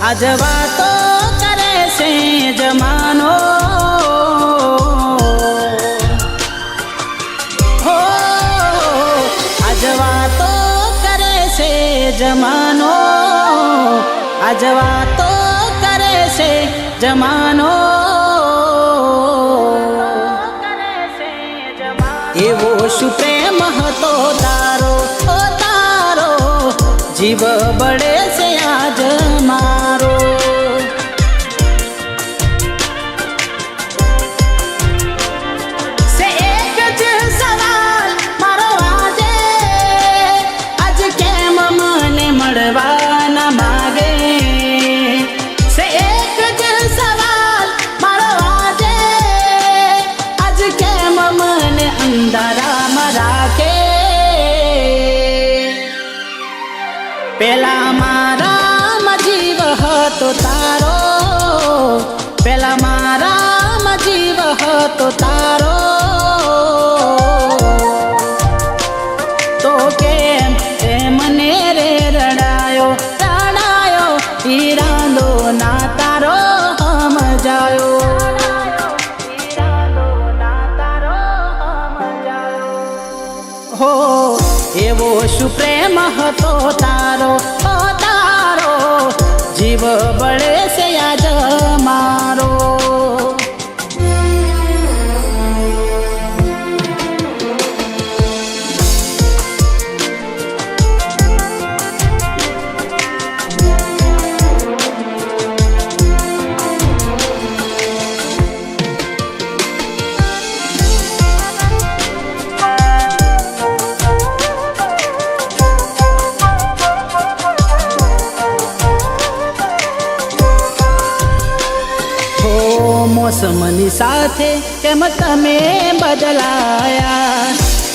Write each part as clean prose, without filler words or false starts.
આજ વાતો કરે છે જમાનો, હો આજ વાતો કરે છે જમાનો, આજ વાતો કરે છે જમાનો, એવો શું પ્રેમ હતો તારો, ઓ તારો જીવ બળે છે આજ મારો. સે એક જ સવાલ મારો આજે, આજ કેમ મને મળવા ના માગે. સે એક જ સવાલ મારો આજે, આજ કેમ મને અંધારામાં રાખે. પેલા મારામાં જીવ હતો તારો, પેલા મારામાં જીવ હતો તારો, તો કેમ એ મને રે રડાયો રડાયો, ઈરાદો ના તારો સમજાયો. હો એવો શું પ્રેમ હતો તારો, ઓ તારો જીવ બળે છે આજ મારો. મોસમની સાથે કેમ તમે બદલાયા,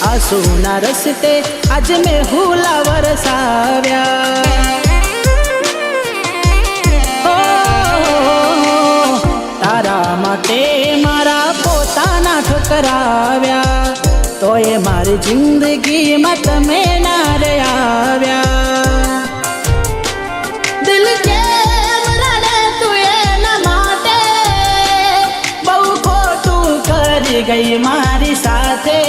આંસુના રસ્તે આજ મેં હુલા વરસાવ્યા. તારા માટે મારા પોતાના ઠકરાવ્યા, તો એ મારી જિંદગીમાં તમે ના રે આવ્યા. દિલ કેમ રડે તું એના માટે, બહુ ખોટું કરી ગઈ મારી સાથે.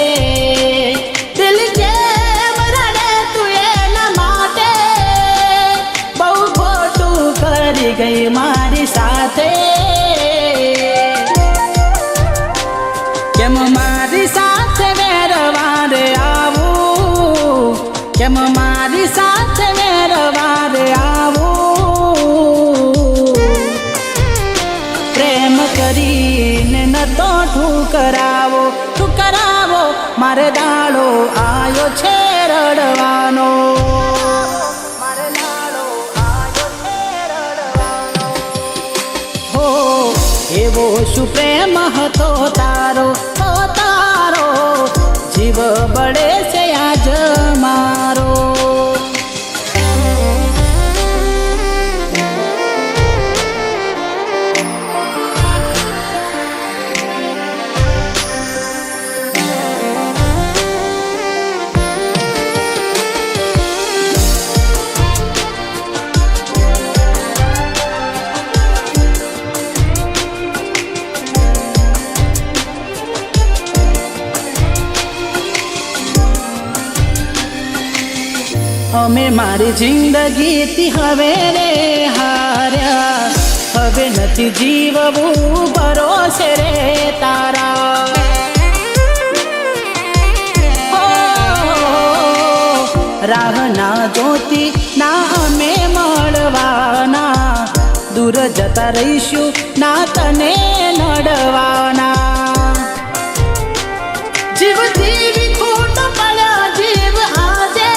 દિલ કેમ રડે તું એના માટે, બહુ ખોટું કરી ગઈ મારી સાથે. કેમ મારી સાથે વેરવા રે આવું, કેમ મારી સાથે વેરવા રે આવું. પ્રેમ કરીને ન તો ઠુકરાવો ઠુકરાવો, મારે દાડો આયો છે રડવાનો, મારે દાડો આયો છે રડવાનો. હો એવો શું પ્રેમ હતો તારો, ઓ તારો જીવ બળે છે આજ મારો. અમે મારી જિંદગીથી હવે રે હાર્યા, હવે નથી જીવવું ભરોસે રે તારા. રાહ ના જોતી ના અમે મળવાના, દૂર જતા રહીશું ના તને નડવાના. જીવથી વિખૂટ પડ્યો જીવ આજે,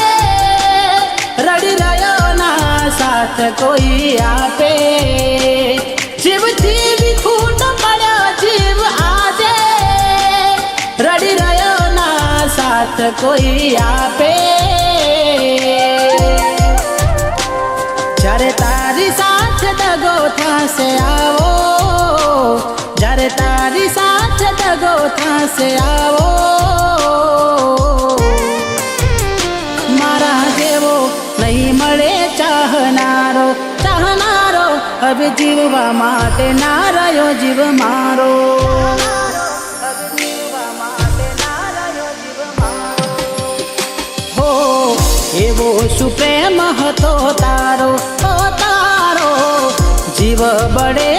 રડી રહ્યો ના સાથ કોઈ આપે. જીવથી વિખૂટ પડ્યો જીવ આજે, રડી રહ્યો ના સાથ કોઈ આપે. જ્યારે તારી સાથે દગો થશે આવો, જ્યારે તારી સાથે દગો થશે આવો. મારા જેવો નહીં મળે ચાહનારો, ચાહનારો હવે જીવવા માટે ના રહ્યો જીવ મારો. હો એવો શું પ્રેમ હતો તારો, ઓ તારો જીવ બળે